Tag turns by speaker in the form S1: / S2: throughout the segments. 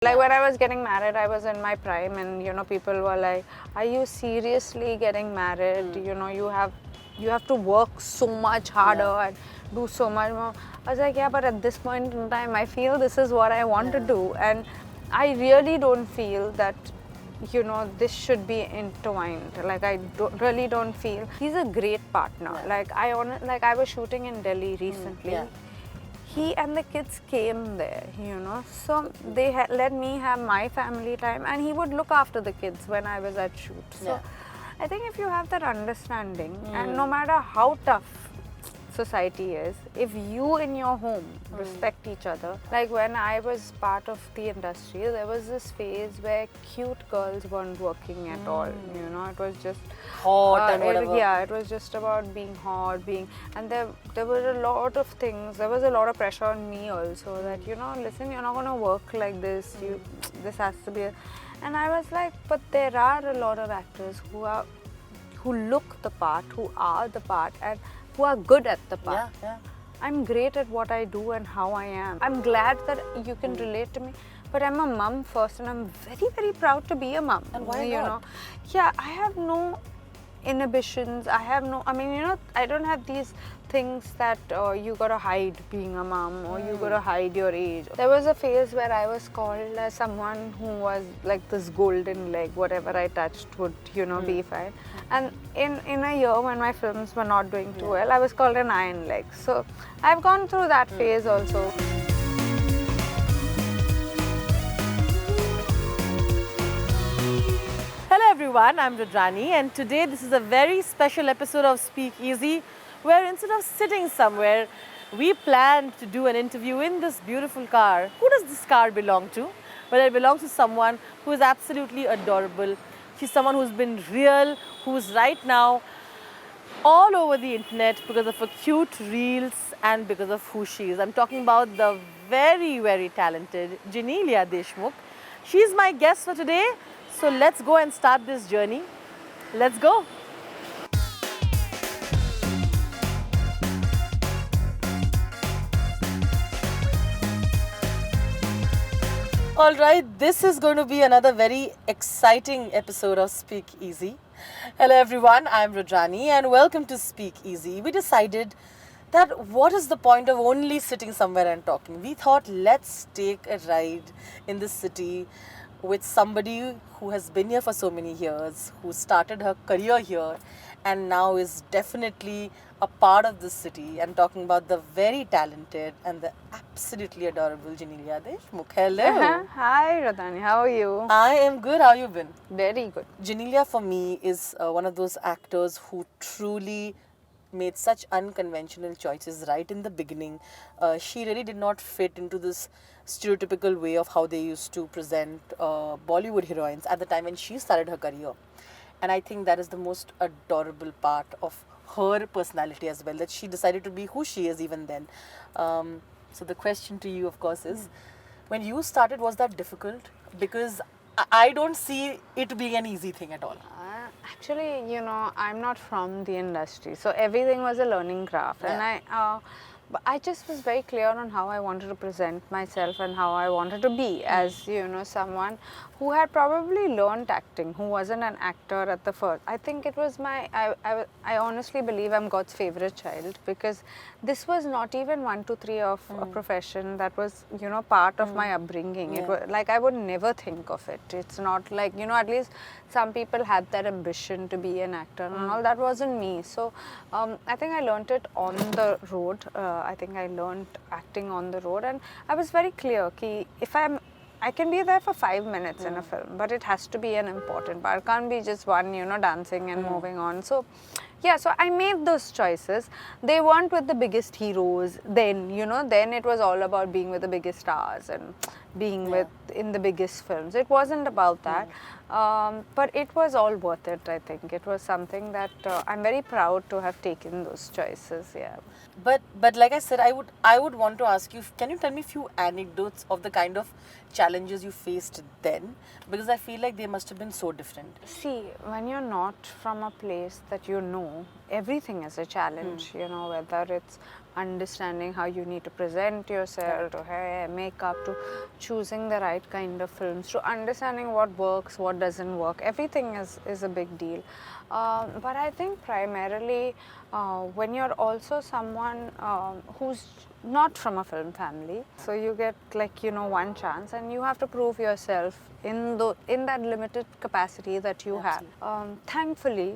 S1: Like when I was getting married, I was in my prime, and people were like, "Are you seriously getting married? You have to work so much harder and do so much more." I was like, "Yeah, but at this point in time, I feel this is what I want to do, and I really don't feel that." This should be intertwined. Like I really don't feel he's a great partner. Like I was shooting in Delhi recently. He and the kids came there, so they let me have my family time, and he would look after the kids when I was at shoot. So I think if you have that understanding, and no matter how tough society is, if you in your home respect each other. Like when I was part of the industry, there was this phase where cute girls weren't working at all. It was just
S2: hot and whatever.
S1: It was just about being hot, and there were a lot of things. There was a lot of pressure on me also that listen, you're not going to work like this. This has to be. And I was like, but there are a lot of actors who look the part, who are the part, and who are good at the part. I'm great at what I do and how I am. I'm glad that you can relate to me, but I'm a mum first, and I'm very, very proud to be a mum.
S2: And why not?
S1: Yeah, I have no inhibitions. I don't have these things that you gotta hide being a mom, or you gotta hide your age. There was a phase where I was called as someone who was like this golden leg. Whatever I touched would be fine. And in a year when my films were not doing too well, I was called an iron leg. So I've gone through that phase also.
S2: Hello everyone, I'm Rudrani, and today this is a very special episode of Speak Easy, where instead of sitting somewhere, we planned to do an interview in this beautiful car. Who does this car belong to? Well, it belongs to someone who is absolutely adorable. She's someone who's been real, who's right now all over the internet because of her cute reels and because of who she is. I'm talking about the very, very talented Genelia Deshmukh. She's my guest for today. So let's go and start this journey. Let's go. All right, this is going to be another very exciting episode of Speak Easy. Hello everyone, I'm Rudrani and welcome to Speak Easy. We decided that what is the point of only sitting somewhere and talking? We thought let's take a ride in the city with somebody who has been here for so many years, who started her career here and now is definitely a part of this city. I'm talking about the very talented and the absolutely adorable Genelia Deshmukh. Hello.
S1: Hi Radhani, how are you?
S2: I am good. How you been?
S1: Very good.
S2: Genelia for me is one of those actors who truly made such unconventional choices right in the beginning. She really did not fit into this stereotypical way of how they used to present Bollywood heroines at the time when she started her career. And I think that is the most adorable part of her personality as well, that she decided to be who she is even then. So the question to you, of course, is when you started, was that difficult? Because I don't see it being an easy thing at all.
S1: Actually, I'm not from the industry, so everything was a learning curve, and I just was very clear on how I wanted to present myself and how I wanted to be as someone who had probably learned acting, who wasn't an actor at the first. I think it was I honestly believe I'm God's favorite child, because this was not even 1, 2, 3 of a profession that was part of my upbringing. It was like I would never think of it. It's not like at least some people had that ambition to be an actor and all. That wasn't me. So I think I learned it on the road. I think I learned acting on the road, and I was very clear that if I can be there for 5 minutes in a film, but it has to be an important part. It can't be just one, dancing and moving on. So, yeah, so I made those choices. They weren't with the biggest heroes then, then it was all about being with the biggest stars and being in the biggest films. It wasn't about that. But it was all worth it, I think. It was something that I'm very proud to have taken those choices,
S2: But like I said, I would want to ask you, can you tell me a few anecdotes of the kind of challenges you faced then? Because I feel like they must have been so different.
S1: See, when you're not from a place that everything is a challenge, whether it's understanding how you need to present yourself, to hair, makeup, to choosing the right kind of films, to understanding what works, what doesn't work. Everything is a big deal. But I think primarily when you're also someone who's not from a film family, so you get like, you know, one chance and you have to prove yourself in that limited capacity that you have. Thankfully,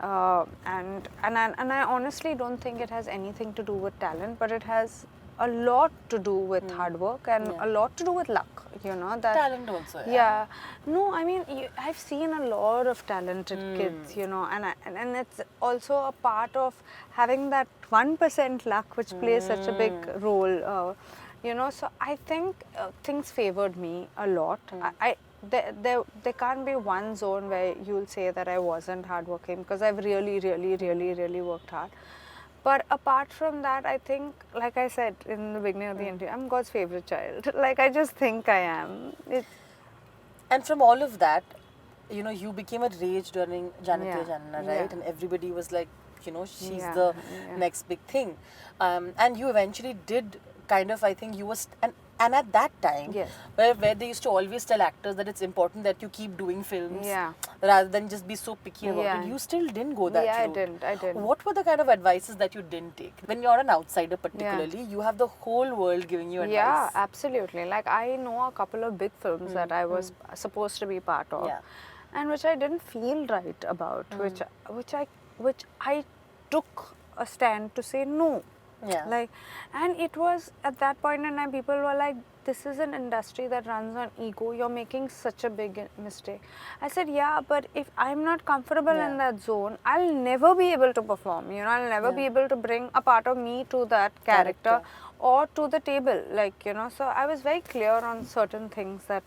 S1: and I honestly don't think it has anything to do with talent, but it has a lot to do with hard work and a lot to do with luck, you know. That
S2: Talent also.
S1: yeah. No, I mean, I've seen a lot of talented kids, you know, and it's also a part of having that 1% luck, which plays such a big role, you know. So I think things favored me a lot. There can't be one zone where you'll say that I wasn't hardworking, because I've really worked hard. But apart from that, I think, like I said in the beginning of the interview, I'm God's favorite child. Like, I just think I am.
S2: And from all of that, you know, you became a rage during Genelia Deshmukh, right?
S1: Yeah.
S2: And everybody was like, you know, she's
S1: Yeah,
S2: the
S1: yeah.
S2: next big thing. And you eventually did kind of, I think you was, and at that time,
S1: Yes.
S2: where they used to always tell actors that it's important that you keep doing films
S1: Yeah.
S2: rather than just be so picky about
S1: Yeah.
S2: it. You still didn't go that
S1: Yeah,
S2: route.
S1: I didn't.
S2: What were the kind of advices that you didn't take? When you're an outsider particularly, you have the whole world giving you advice.
S1: Yeah, absolutely. Like, I know a couple of big films that I was supposed to be part of,
S2: Yeah.
S1: and which I didn't feel right about, which I took a stand to say no.
S2: Yeah.
S1: Like, and it was at that point in time, people were like, this is an industry that runs on ego, you're making such a big mistake. I said, yeah, but if I'm not comfortable in that zone, I'll never be able to perform, you know, I'll never be able to bring a part of me to that character or to the table, like, you know. So I was very clear on certain things that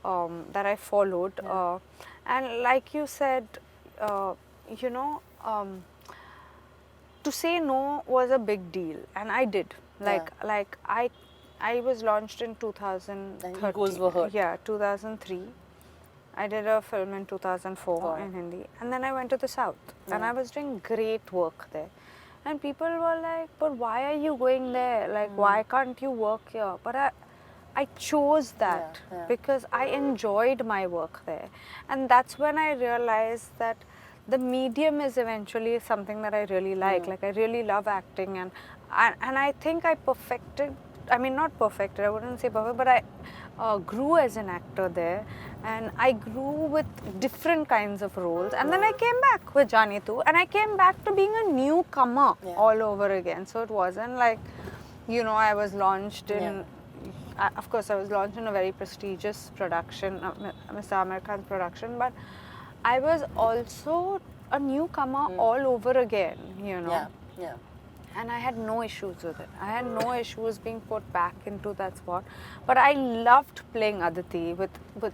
S1: that I followed, and like you said, you know, to say no was a big deal, and I did. Like I was launched in 2013.
S2: And egos were hurt.
S1: Yeah, 2003. I did a film in 2004 in Hindi, and then I went to the South, and I was doing great work there. And people were like, but why are you going there? Like, why can't you work here? But I chose that because I enjoyed my work there. And that's when I realized that the medium is eventually something that I really like. Like, I really love acting, and I think I perfected, I mean, not perfected, I wouldn't say perfect, but I grew as an actor there, and I grew with different kinds of roles. And then I came back with Jani Tu, and I came back to being a newcomer all over again. So it wasn't like, you know, I was launched in, of course I was launched in a very prestigious production, Mr. Amir Khan's production, but I was also a newcomer all over again, you know.
S2: Yeah.
S1: And I had no issues with it. I had no issues being put back into that spot. But I loved playing Aditi with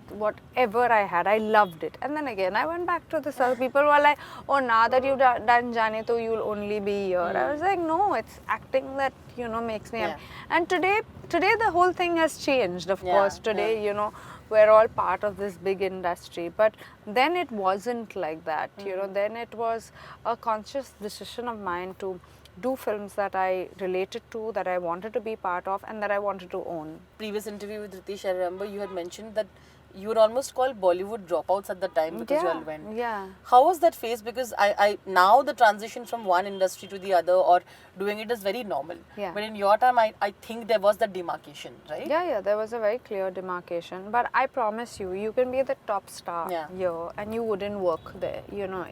S1: whatever I had. I loved it. And then again, I went back to the South. People were like, oh, now that you've done Jane To, you'll only be here. I was like, no, it's acting that, you know, makes me happy. And today the whole thing has changed, of course. Today, you know, we're all part of this big industry, but then it wasn't like that, you know. Then it was a conscious decision of mine to do films that I related to, that I wanted to be part of, and that I wanted to own.
S2: Previous interview with Riteish, I remember you had mentioned that you were almost called Bollywood dropouts at the time because you all went.
S1: Yeah.
S2: How was that phase? Because I now the transition from one industry to the other or doing it is very normal.
S1: Yeah.
S2: But in your time, I think there was that demarcation, right?
S1: Yeah, there was a very clear demarcation. But I promise you, you can be the top star here and you wouldn't work there. You know,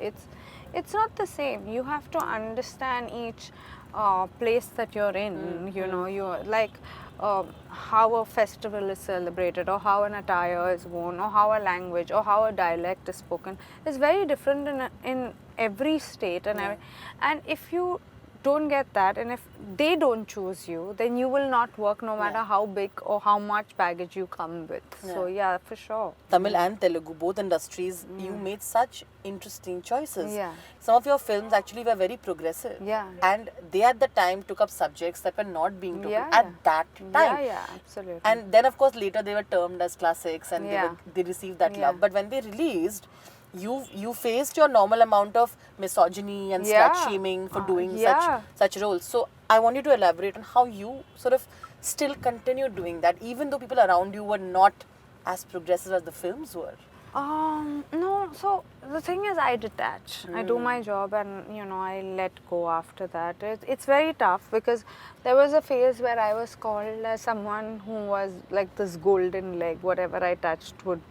S1: it's not the same. You have to understand each place that you're in. You know, you're like how a festival is celebrated, or how an attire is worn, or how a language, or how a dialect is spoken is very different in every state. And if you don't get that, and if they don't choose you, then you will not work no matter how big or how much baggage you come with. So yeah, for sure.
S2: Tamil and Telugu, both industries, you made such interesting choices.
S1: Yeah.
S2: Some of your films actually were very progressive.
S1: Yeah.
S2: And they at the time took up subjects that were not being taken at that time.
S1: Yeah, absolutely.
S2: And then of course later they were termed as classics and they received that love. But when they released, you faced your normal amount of misogyny and
S1: Yeah.
S2: slut shaming for doing
S1: Yeah.
S2: such roles. So I want you to elaborate on how you sort of still continue doing that, even though people around you were not as progressive as the films were.
S1: No, so the thing is, I detach. I do my job and, I let go after that. It's very tough because there was a phase where I was called as someone who was like this golden leg, whatever I touched would,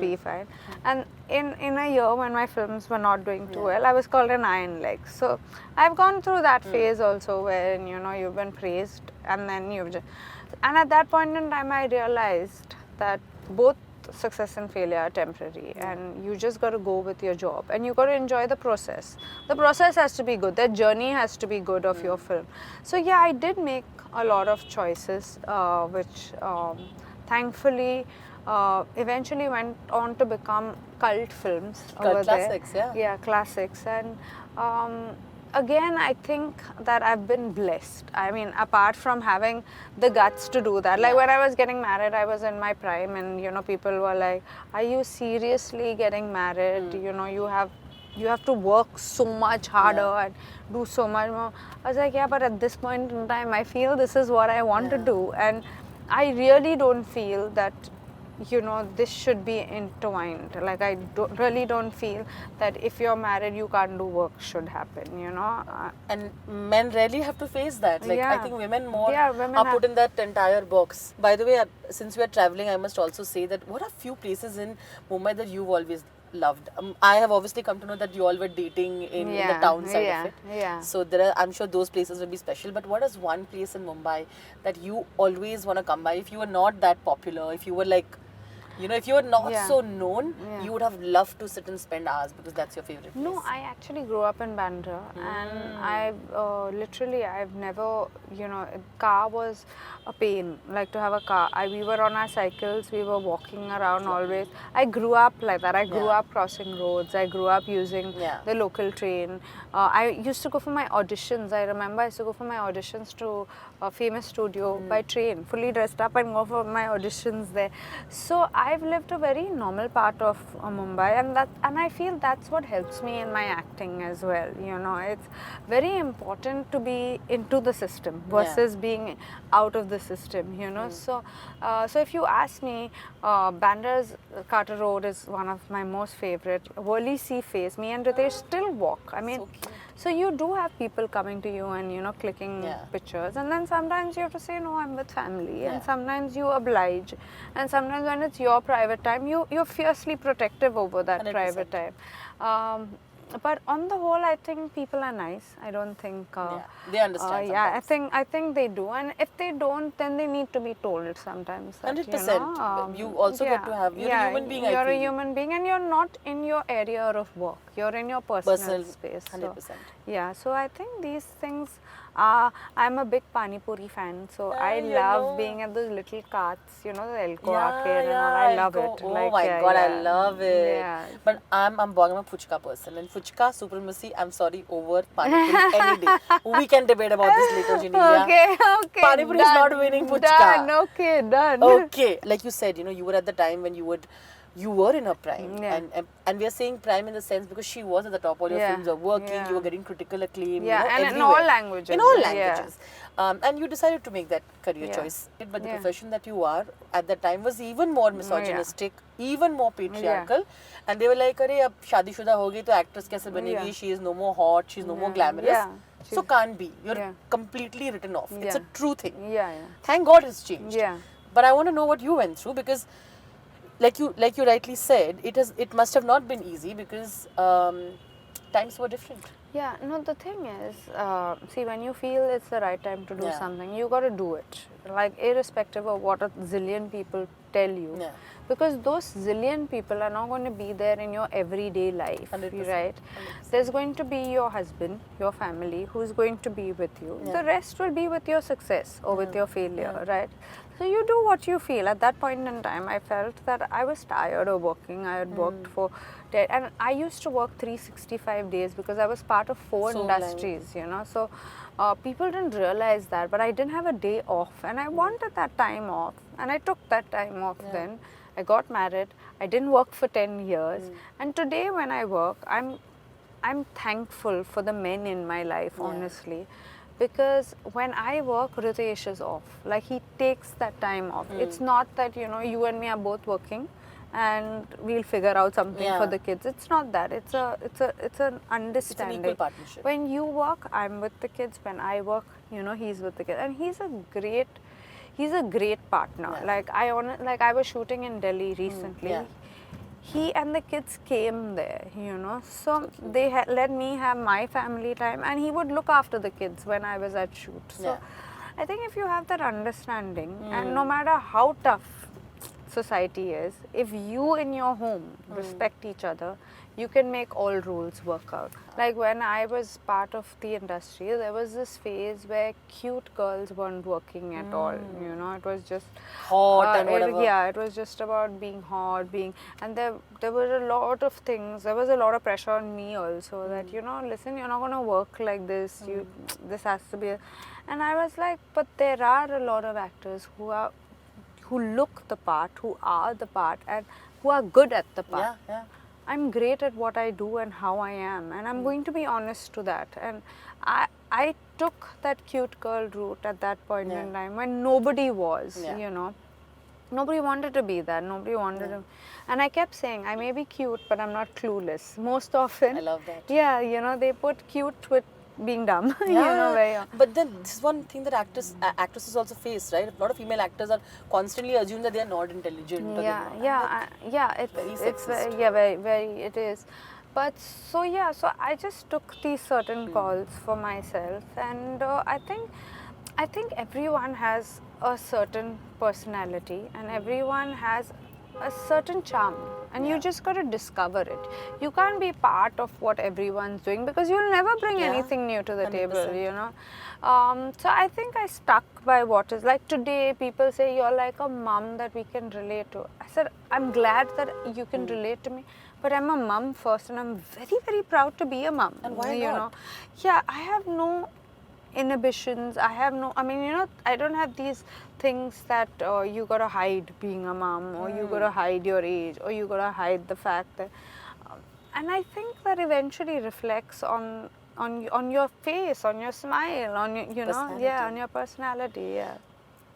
S1: be fine. And in a year when my films were not doing too well, I was called an iron leg. So I've gone through that phase also where, you've been praised and then and at that point in time, I realized that both success and failure are temporary, and you just got to go with your job and you got to enjoy the process. The process has to be good, the journey has to be good of your film. So yeah, I did make a lot of choices which thankfully eventually went on to become cult films over
S2: Classics,
S1: there.
S2: yeah.
S1: Classics. And again, I think that I've been blessed. I mean, apart from having the guts to do that, like when I was getting married, I was in my prime, and people were like, "Are you seriously getting married? You have to work so much harder and do so much more." I was like, "Yeah, but at this point in time, I feel this is what I want to do, and I really don't feel that." This should be intertwined. Like I really don't feel that if you're married you can't do work should happen,
S2: And men rarely have to face that. Like I think women more
S1: women
S2: are put in that entire box. By the way, since we are traveling, I must also say that what are few places in Mumbai that you've always loved? I have obviously come to know that you all were dating in the town side of it.
S1: Yeah.
S2: So I'm sure those places will be special. But what is one place in Mumbai that you always want to come by? If you were not that popular, if you were like, if you were not so known, you would have loved to sit and spend hours because that's your favorite place.
S1: No, I actually grew up in Bandra, and I've never, car was a pain, like to have a car. We were on our cycles, we were walking around always. I grew up like that. I grew up crossing roads. I grew up using the local train. I used to go for my auditions. I remember I used to go for my auditions to a famous studio by train, fully dressed up and go for my auditions there. So I've lived a very normal part of Mumbai, and I feel that's what helps me in my acting as well. It's very important to be into the system versus being out of the system. So if you ask me, Bandra's Carter Road is one of my most favorite. Worli Sea Face, me and Riteish still walk. I mean, so you do have people coming to you and clicking pictures, and then sometimes you have to say no, I'm with family, and sometimes you oblige, and sometimes when it's your private time, you're fiercely protective over that 100%. Private time. But on the whole, I think people are nice. I don't think
S2: they understand.
S1: I think they do, and if they don't, then they need to be told sometimes.
S2: 100%. You also get to have. You're a human being.
S1: You're a human being, and you're not in your area of work. You're in your personal space.
S2: 100%.
S1: So, so I think these things. I'm a big Pani Puri fan, so I love being at those little carts, the Elko Arcade and all. I love it.
S2: Oh my God, I love it. Yeah. But I'm a Fuchka person, and Fuchka supremacy, I'm sorry, over Pani Puri any day. We can debate about this later, Genelia.
S1: Okay.
S2: Pani Puri is not winning Fuchka.
S1: Done. Done.
S2: Okay. Like you said, you were at the time when you were in her prime, and we are saying prime in the sense because she was at the top. All your films were working, you were getting critical acclaim,
S1: and
S2: everywhere.
S1: in all languages.
S2: In all languages. And you decided to make that career choice. But the profession that you are at that time was even more misogynistic, even more patriarchal. And they were like, "Arey, ab shadi shuda ho gayi, to actress kaise banegi? She is no more hot, she is no more glamorous." So can't be. You're completely written off. It's a true thing. Thank God it's changed. But I want to know what you went through, because like you rightly said, it must have not been easy because times were different.
S1: Yeah, no, the thing is, see, when you feel it's the right time to do something, you got to do it. Like, irrespective of what a zillion people tell you. Because those zillion people are not going to be there in your everyday life,
S2: 100%.
S1: right? 100%. There's going to be your husband, your family, who's going to be with you. The rest will be with your success or with your failure, right? So you do what you feel. At that point in time, I felt that I was tired of working. I had worked for, and I used to work 365 days because I was part of 4 industries, So people didn't realize that, but I didn't have a day off, and I wanted that time off, and I took that time off then. I got married, I didn't work for 10 years, and today when I work, I'm thankful for the men in my life, honestly, because when I work, Riteish is off. Like, he takes that time off. It's not that, you know, you and me are both working and we'll figure out something for the kids. It's not that. It's an understanding.
S2: It's an equal partnership.
S1: When you work, I'm with the kids. When I work, you know, he's with the kids, and he's a great partner. Like, I was shooting in Delhi recently. He and the kids came there, you know, so they let me have my family time, and he would look after the kids when I was at shoot. So I think if you have that understanding, and no matter how tough society is, if you in your home respect each other, you can make all rules work out. Like, when I was part of the industry, there was this phase where cute girls weren't working at all. You know, it was just
S2: hot and whatever.
S1: It was just about being hot, and there were a lot of things. There was a lot of pressure on me also that, you know, listen, you're not going to work like this. This has to be. And I was like, but there are a lot of actors who look the part, who are the part, and who are good at the part. I'm great at what I do and how I am, and I'm going to be honest to that. And I took that cute girl route at that point in time when nobody was, you know. Nobody wanted to be that. Nobody wanted to. And I kept saying, I may be cute, but I'm not clueless. Most often.
S2: I love that.
S1: Yeah, you know, they put cute with being dumb. You know, very.
S2: But then this is one thing that actresses also face, right? A lot of female actors are constantly assumed that they are not intelligent.
S1: It's very it is. But so I just took these certain calls for myself, and I think everyone has a certain personality, and everyone has a certain charm, and you just got to discover it. You can't be part of what everyone's doing, because you'll never bring anything new to the 100%. Table, you know. So I think I stuck by what is, like, today people say you're like a mom that we can relate to. I said, I'm glad that you can relate to me, but I'm a mom first, and I'm very, very proud to be a mom.
S2: And why
S1: you
S2: not?
S1: know? Yeah, I have no inhibitions. I mean, you know, I don't have these things that you gotta hide being a mom, or you gotta hide your age, or you gotta hide the fact that, and I think that eventually reflects on your face, on your smile, on your, you know, on your personality.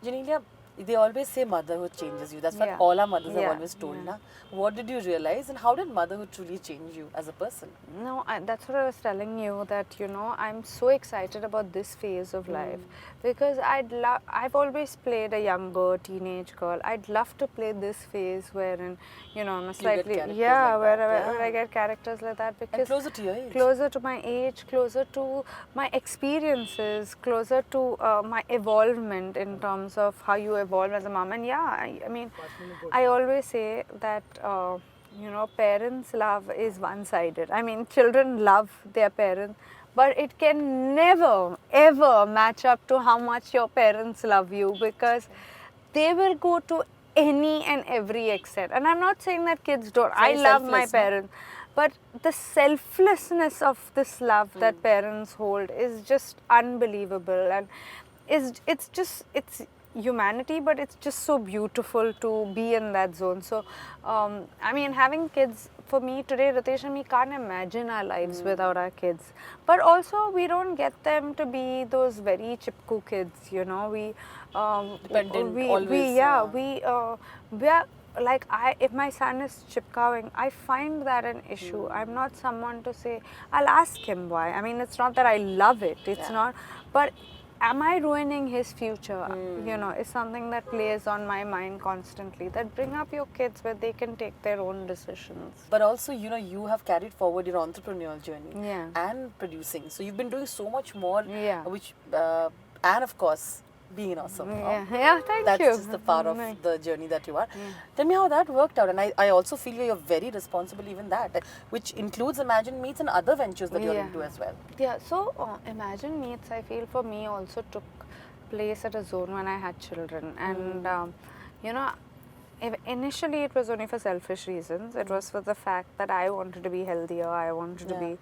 S2: Genelia, they always say motherhood changes you. That's what all our mothers have always told. Na? What did you realize, and how did motherhood truly change you as a person?
S1: No, that's what I was telling you, that, you know, I'm so excited about this phase of life, because I've always played a younger teenage girl. I'd love to play this phase wherein, you know, I'm a slightly where I get characters like that, because
S2: and closer to your age,
S1: closer to my age, closer to my experiences, closer to my evolvement in terms of how you evolve as a mom. And I mean, I always say that you know, parents' love is one-sided. I mean, children love their parents, but it can never ever match up to how much your parents love you, because they will go to any and every extent. And I'm not saying that kids don't. I love my parents, but the selflessness of this love that parents hold is just unbelievable, and it's humanity, but it's just so beautiful to be in that zone. So I mean, having kids, for me today, Riteish and me can't imagine our lives without our kids. But also, we don't get them to be those very chipku kids, you know. We are like, if my son is chipkawing, I find that an issue. I'm not someone to say, I'll ask him why. I mean, it's not that I love it, it's not, but am I ruining his future? You know, is something that plays on my mind constantly. That bring up your kids where they can take their own decisions.
S2: But also, you know, you have carried forward your entrepreneurial journey and producing. So you've been doing so much more, which and of course, being awesome.
S1: Thank you.
S2: That's just the part of the journey that you are. Tell me how that worked out. And I also feel you're very responsible, even that, which includes Imagine Meets and other ventures that you're into as well.
S1: Yeah, so Imagine Meets, I feel, for me also took place at a zone when I had children. And, you know, initially it was only for selfish reasons. It was for the fact that I wanted to be healthier, I wanted to be...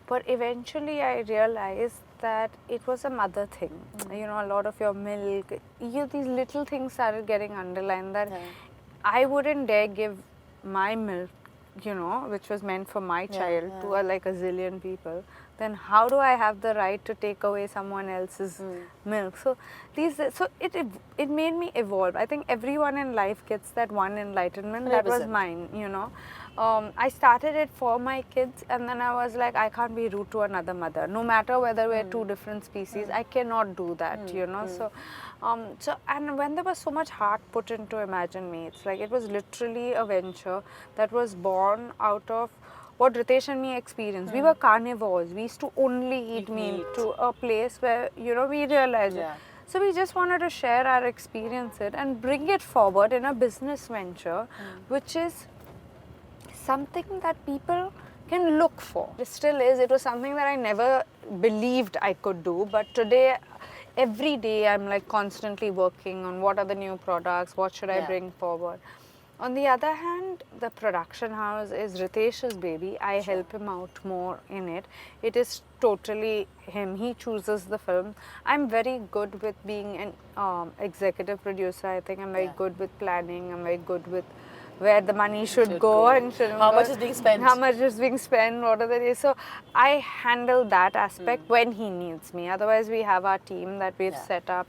S1: But eventually I realized that it was a mother thing. You know, a lot of your milk, these little things started getting underlined, that I wouldn't dare give my milk, you know, which was meant for my child, to like a zillion people, then how do I have the right to take away someone else's milk? So it made me evolve. I think everyone in life gets that one enlightenment. That was
S2: 100%.
S1: mine, you know. I started it for my kids, and then I was like, I can't be rude to another mother, no matter whether we're two different species. I cannot do that, you know. So and when there was so much heart put into Imagine Me, it's like it was literally a venture that was born out of what Riteish and me experienced. We were carnivores. We used to only eat meat, to a place where, you know, we realized it. So we just wanted to share our experience it and bring it forward in a business venture, which is something that people can look for. It still is. It was something that I never believed I could do, but today, every day I'm like constantly working on what are the new products, what should I bring forward. On the other hand, the production house is Riteish's baby. I help him out more in it. It is totally him. He chooses the film. I'm very good with being an executive producer. I think I'm very good with planning. I'm very good with where the money should go and shouldn't
S2: How
S1: go.
S2: much is being spent?
S1: How much is being spent, what are the days. So I handle that aspect when he needs me. Otherwise, we have our team that we've set up.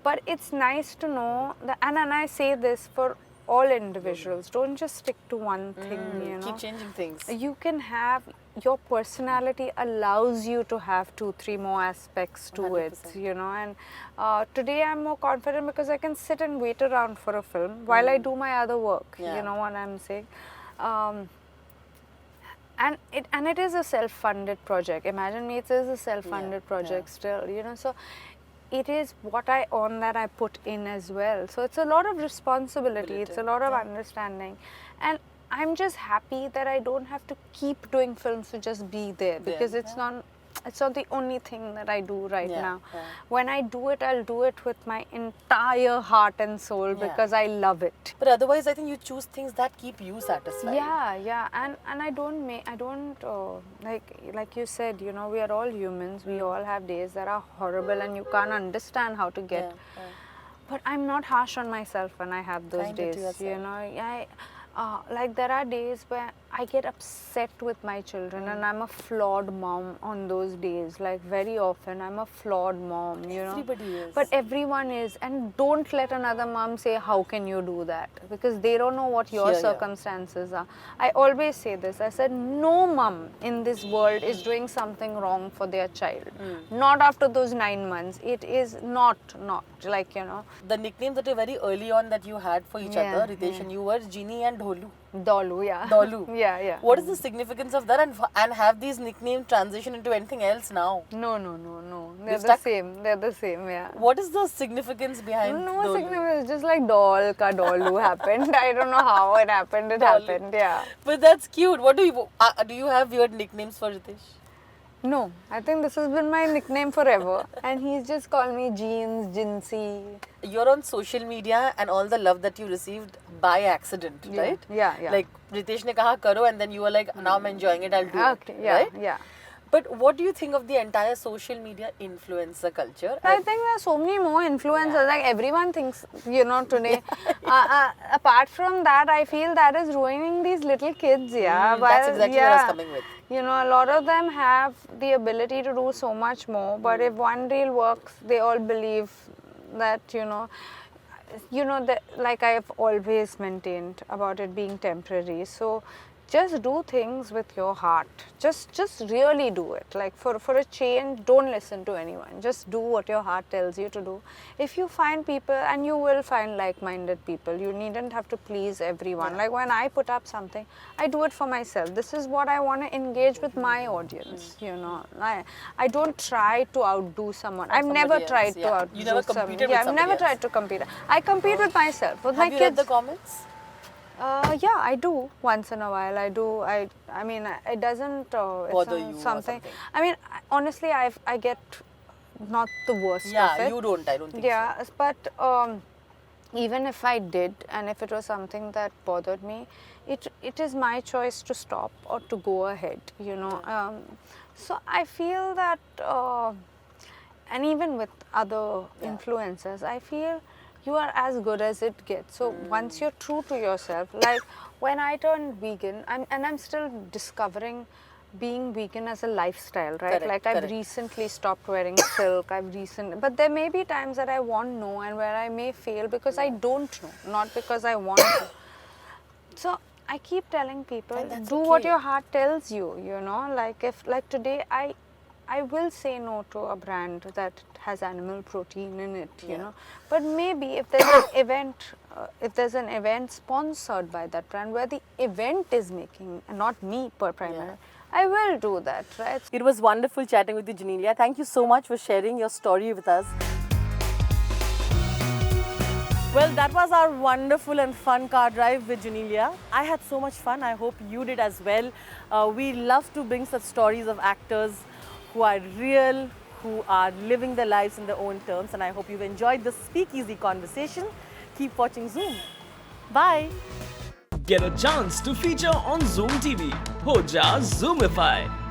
S1: But it's nice to know that, and I say this for all individuals, don't just stick to one thing, you know.
S2: Keep changing things.
S1: You can have, your personality allows you to have 2-3 more aspects to
S2: 100%.
S1: it, you know. And today I'm more confident because I can sit and wait around for a film while I do my other work, you know what I'm saying. And it is a self-funded project. Imagine Me, it is a self-funded project still, you know. So it is what I earn that I put in as well. So it's a lot of responsibility, it's a lot of understanding. And I'm just happy that I don't have to keep doing films to just be there, because it's not the only thing that I do right now. When I do it, I'll do it with my entire heart and soul because I love it.
S2: But otherwise, I think you choose things that keep you satisfied.
S1: Yeah, and I don't like you said, you know, we are all humans. We all have days that are horrible and you can't understand how to get. But I'm not harsh on myself when I have those days. You know, like there are days where I get upset with my children and I'm a flawed mom on those days. Like very often I'm a flawed mom, you know.
S2: Everybody is.
S1: But everyone is. And don't let another mom say, how can you do that? Because they don't know what your circumstances are. I always say this. I said, no mom in this world is doing something wrong for their child. Not after those 9 months. It is not like, you know.
S2: The nicknames that were very early on that you had for each other, Riteish and you, were Genie and Dholu.
S1: Dolu, yeah.
S2: Dolu.
S1: Yeah.
S2: What is the significance of that, and have these nicknames transition into anything else now?
S1: No. They're the same. They're the same, yeah.
S2: What is the significance behind
S1: No
S2: Dolu?
S1: significance. Just like doll ka Dolu happened. I don't know how it happened. It happened, yeah.
S2: But that's cute. What do you have weird nicknames for Riteish?
S1: No, I think this has been my nickname forever. And he's just called me Jeans, Jinsy.
S2: You're on social media and all the love that you received by accident, right?
S1: Yeah.
S2: Like Riteish ne kaha karo, and then you were like, now I'm enjoying it, I'll do it.
S1: Yeah.
S2: But what do you think of the entire social media influencer culture?
S1: I think there are so many more influencers. Like everyone thinks, you know, today. Apart from that, I feel that is ruining these little kids.
S2: That's exactly what I was coming with.
S1: You know, a lot of them have the ability to do so much more. But if one reel works, they all believe that, you know, that, like I've always maintained about it being temporary. So just do things with your heart. Just really do it. Like for a change, don't listen to anyone. Just do what your heart tells you to do. If you find people, and you will find like-minded people, you needn't have to please everyone. Like when I put up something, I do it for myself. This is what I want to engage with my audience, you know. I don't try to outdo someone. I've never tried to outdo
S2: You never competed with
S1: I've never tried to compete. I compete with myself, with my kids.
S2: Have you read the comments?
S1: Yeah, I do once in a while. I do. I mean, it doesn't
S2: bother you or something.
S1: I mean, honestly, I get not the worst of it.
S2: Yeah, you don't. I don't think so.
S1: Yeah, but even if I did, and if it was something that bothered me, it is my choice to stop or to go ahead. You know. So I feel that, and even with other influencers, I feel you are as good as it gets. So once you're true to yourself, like when I turned vegan, I'm still discovering being vegan as a lifestyle, right?
S2: Correct,
S1: like I've
S2: correct.
S1: recently stopped wearing silk. But there may be times that I want know and where I may fail because I don't know, not because I want to. So I keep telling people,
S2: And that's
S1: do what
S2: okay.
S1: your heart tells you, you know, like if like today I will say no to a brand that has animal protein in it, you know, but maybe if there's an event sponsored by that brand where the event is making, and not me primarily, I will do that, right?
S2: It was wonderful chatting with you, Genelia. Thank you so much for sharing your story with us. Well, that was our wonderful and fun car drive with Genelia. I had so much fun. I hope you did as well. We love to bring such stories of actors who are real, who are living their lives in their own terms. And I hope you've enjoyed this speakeasy conversation. Keep watching Zoom. Bye.
S3: Get a chance to feature on Zoom TV. Ho ja Zoomify.